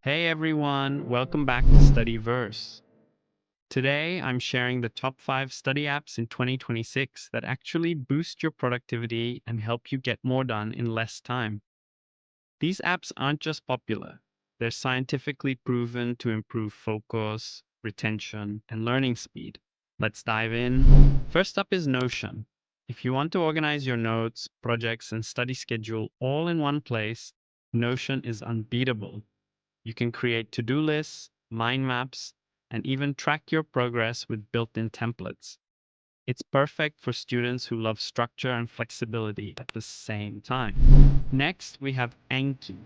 Hey everyone, welcome back to Studyverse. Today I'm sharing the top 5 study apps in 2026 that actually boost your productivity and help you get more done in less time. These apps aren't just popular, they're scientifically proven to improve focus, retention, and learning speed. Let's dive in. First up is Notion. If you want to organize your notes, projects, and study schedule all in one place, Notion is unbeatable. You can create to-do lists, mind maps, and even track your progress with built-in templates. It's perfect for students who love structure and flexibility at the same time. Next, we have Anki,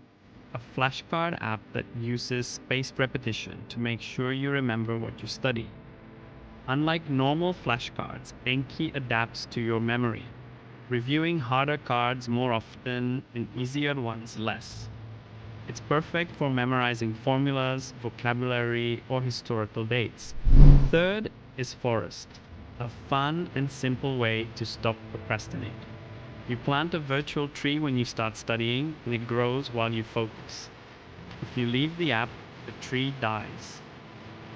a flashcard app that uses spaced repetition to make sure you remember what you study. Unlike normal flashcards, Anki adapts to your memory, reviewing harder cards more often and easier ones less. It's perfect for memorizing formulas, vocabulary, or historical dates. Third is Forest, a fun and simple way to stop procrastinating. You plant a virtual tree when you start studying, and it grows while you focus. If you leave the app, the tree dies.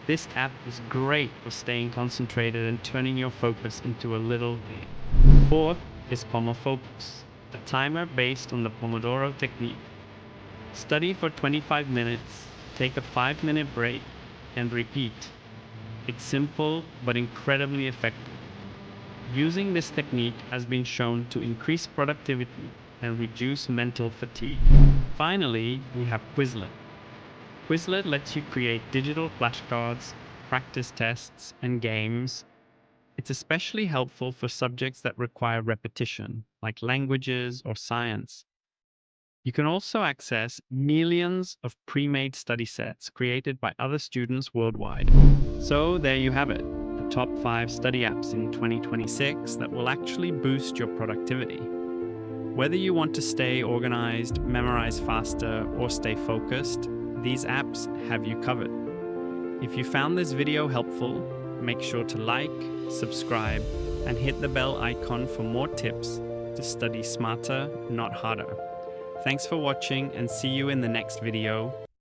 This app is great for staying concentrated and turning your focus into a little game. Fourth is Pomofocus, a timer based on the Pomodoro technique. Study for 25 minutes, take a 5-minute break, and repeat. It's simple but incredibly effective. Using this technique has been shown to increase productivity and reduce mental fatigue. Finally, we have Quizlet. Quizlet lets you create digital flashcards, practice tests, and games. It's especially helpful for subjects that require repetition, like languages or science. You can also access millions of pre-made study sets created by other students worldwide. So there you have it, the top 5 study apps in 2026 that will actually boost your productivity. Whether you want to stay organized, memorize faster, or stay focused, these apps have you covered. If you found this video helpful, make sure to like, subscribe, and hit the bell icon for more tips to study smarter, not harder. Thanks for watching and see you in the next video.